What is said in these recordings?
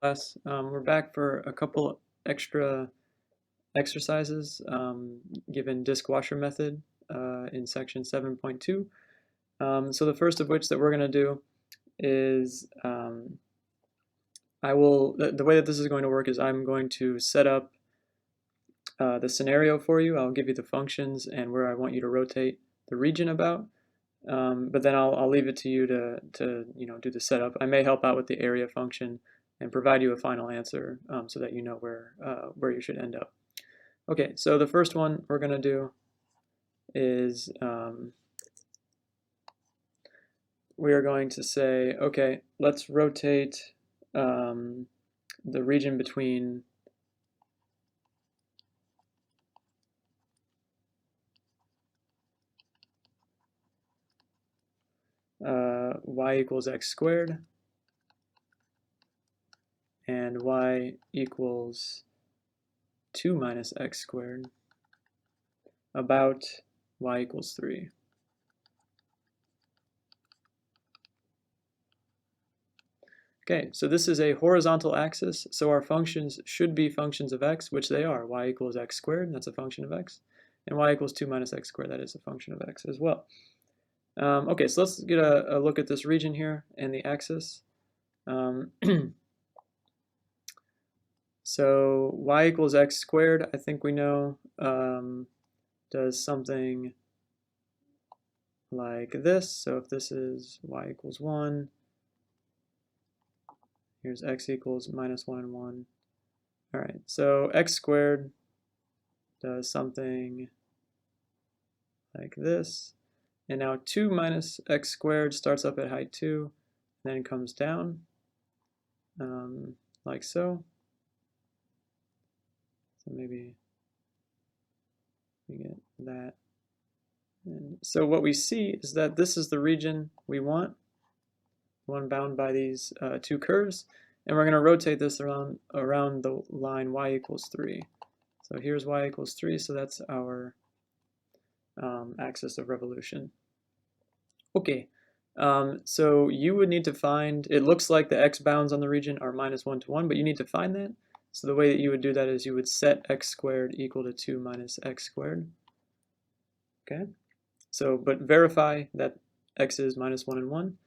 Class. We're back for a couple extra exercises given disk washer method in section 7.2. So the first of which that we're going to do is the way that this is going to work is I'm going to set up the scenario for you. I'll give you the functions and where I want you to rotate the region about. But then I'll leave it to you to do the setup. I may help out with the area function and provide you a final answer so that you know where you should end up. Okay, so the first one we're going to do is we are going to say, okay, let's rotate the region between y equals x squared and y equals 2 minus x squared about y equals 3. Okay, so this is a horizontal axis, so our functions should be functions of x, which they are. Y equals x squared, that's a function of x, and y equals 2 minus x squared, that is a function of x as well. Okay, so let's get a look at this region here and the axis. So y equals x squared, I think we know, does something like this. So if this is y equals 1, here's x equals minus 1 and 1. All right, so x squared does something like this. And now 2 minus x squared starts up at height 2, and then comes down like so. So maybe we get that. And so what we see is that this is the region we want, one bound by these two curves, and we're going to rotate this around the line y equals 3. So here's y equals 3, so that's our axis of revolution. Okay, so you would need to find, it looks like the x bounds on the region are minus 1 to 1, but you need to find that. So the way that you would do that is you would set x squared equal to 2 minus x squared. Okay, so but verify that x is minus 1 and 1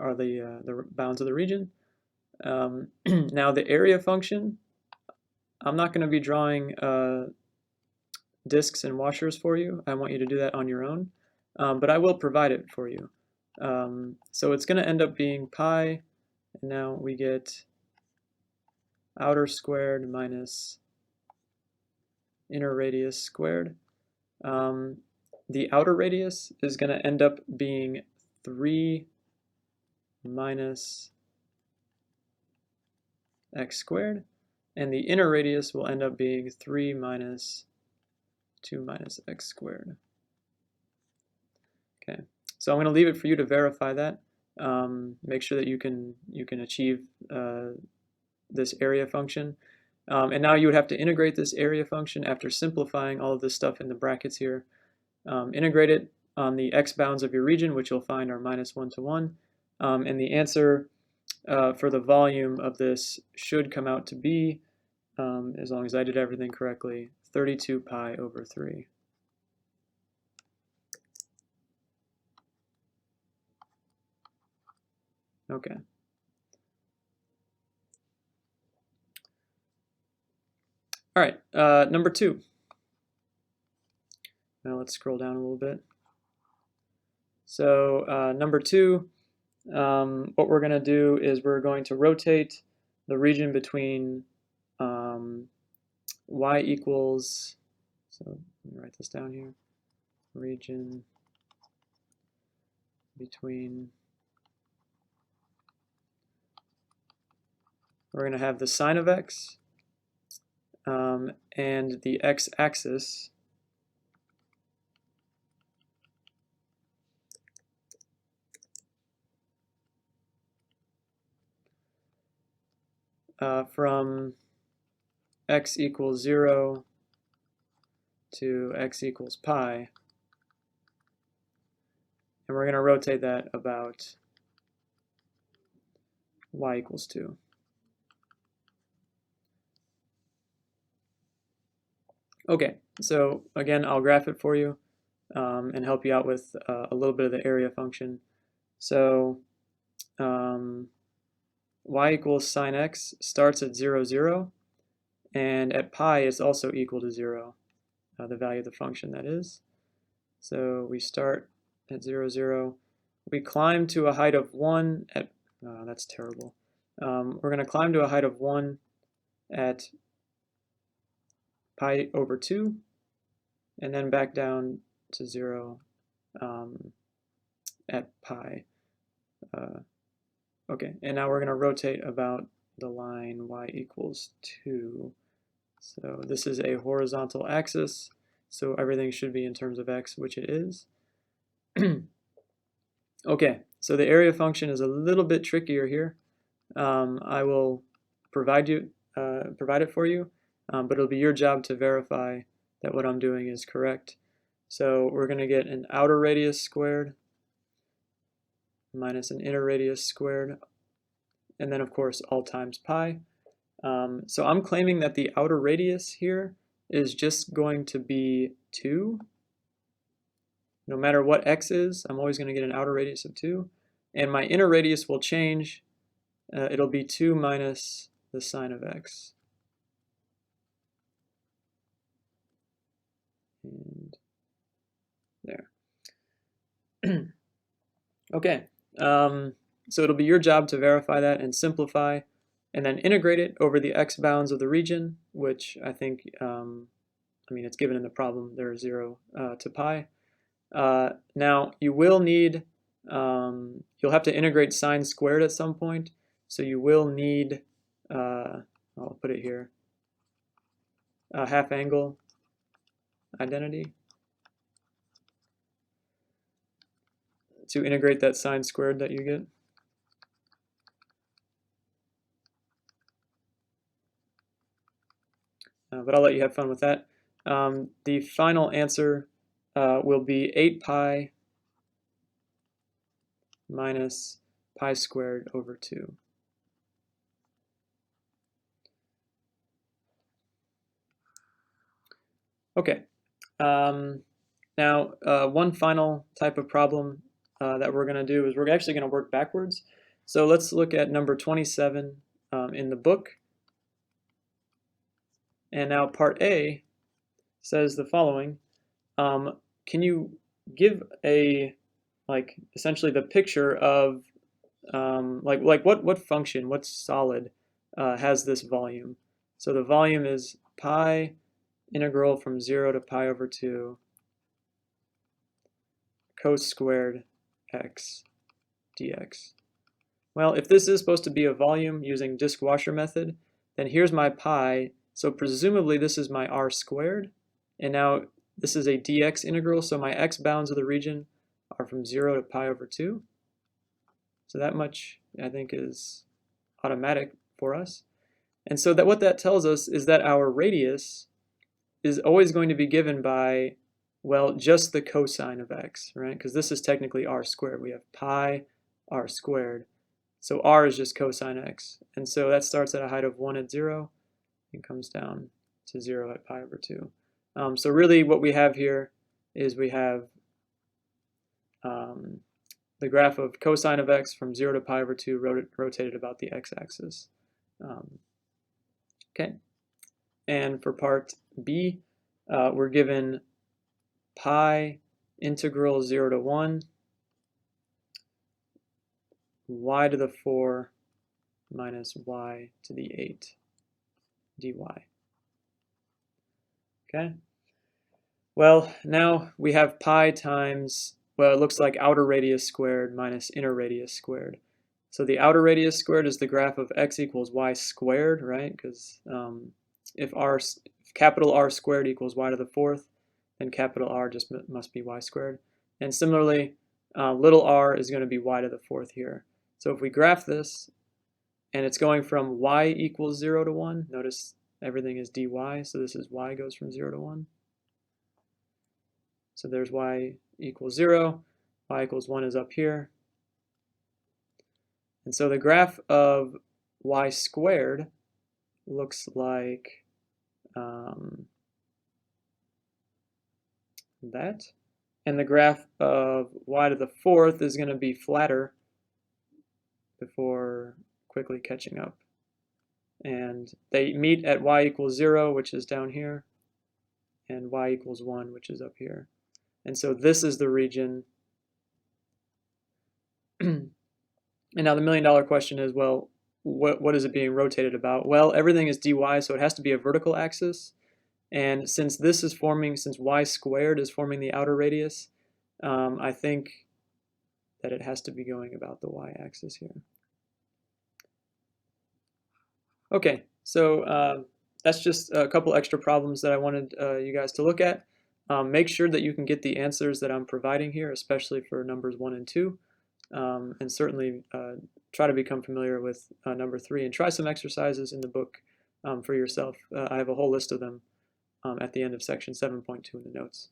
are the bounds of the region. Now the area function, I'm not going to be drawing disks and washers for you. I want you to do that on your own, but I will provide it for you. So it's going to end up being pi, and now we get outer squared minus inner radius squared. The outer radius is going to end up being 3 minus x squared, and the inner radius will end up being 3 minus 2 minus x squared. Okay, so I'm going to leave it for you to verify that. Make sure that you can achieve this area function. And now you would have to integrate this area function after simplifying all of this stuff in the brackets here. Integrate it on the x bounds of your region, which you'll find are minus 1 to 1. And the answer for the volume of this should come out to be, as long as I did everything correctly, 32 pi over 3. Okay. All right, number 2. Now let's scroll down a little bit. So number 2, what we're going to do is we're going to rotate the region between y equals, so let me write this down here, region between, we're going to have the sine of x and the x-axis from x equals 0 to x equals pi, and we're going to rotate that about y equals 2. Okay, so again, I'll graph it for you and help you out with a little bit of the area function. So y equals sine x starts at 0, 0, and at pi it's also equal to 0, the value of the function that is. So we start at 0, 0. We climb to a height of 1 at, that's terrible. We're going to climb to a height of 1 at pi over 2, and then back down to 0 at pi. Okay, and now we're going to rotate about the line y equals 2. So this is a horizontal axis, so everything should be in terms of x, which it is. Okay, so the area function is a little bit trickier here. I will provide it for you, but it'll be your job to verify that what I'm doing is correct. So we're going to get an outer radius squared minus an inner radius squared, and then of course all times pi. So I'm claiming that the outer radius here is just going to be 2. No matter what x is, I'm always going to get an outer radius of 2. And my inner radius will change. It'll be 2 minus the sine of x. And there. Okay, so it'll be your job to verify that and simplify, and then integrate it over the x bounds of the region, which I think, I mean, it's given in the problem. They're 0 to pi. Now, you will need, you'll have to integrate sine squared at some point, so you will need, I'll put it here, a half angle identity to integrate that sine squared that you get. But I'll let you have fun with that. The final answer will be 8 pi minus pi squared over 2. Okay, now one final type of problem that we're going to do is we're actually going to work backwards. So let's look at number 27 in the book. And now part A says the following. Can you give a, like, essentially the picture of like what function, what solid has this volume? So the volume is pi integral from 0 to pi over 2 cos squared x dx. Well, if this is supposed to be a volume using disk washer method, then here's my pi, so presumably this is my r squared, and now this is a dx integral, so my x bounds of the region are from 0 to pi over 2. So that much, I think, is automatic for us. And so that what that tells us is that our radius is always going to be given by, well, just the cosine of x, right? Because this is technically r squared. We have pi r squared. So r is just cosine x. And so that starts at a height of 1 at 0 and comes down to 0 at pi over 2. So really what we have here is we have the graph of cosine of x from 0 to pi over 2 rotated about the x-axis. Okay, and for part B, we're given pi integral 0 to 1 y to the 4 minus y to the 8 dy. Okay, well, now we have pi times, well, it looks like outer radius squared minus inner radius squared. So the outer radius squared is the graph of x equals y squared, right? Because if capital R squared equals y to the 4th, then capital R just must be y squared. And similarly, little r is going to be y to the 4th here. So if we graph this, and it's going from y equals 0 to 1, notice everything is dy, so this is y goes from 0 to 1. So there's y equals 0, y equals 1 is up here. And so the graph of y squared looks like that. And the graph of y to the fourth is going to be flatter before quickly catching up. And they meet at y equals 0, which is down here, and y equals 1, which is up here. And so this is the region. And now the million-dollar question is, well, what is it being rotated about? Well, everything is dy, so it has to be a vertical axis. And since this is forming, since y squared is forming the outer radius, I think that it has to be going about the y-axis here. Okay, so that's just a couple extra problems that I wanted you guys to look at. Make sure that you can get the answers that I'm providing here, especially for numbers 1 and 2. And certainly try to become familiar with number 3 and try some exercises in the book for yourself. I have a whole list of them at the end of section 7.2 in the notes.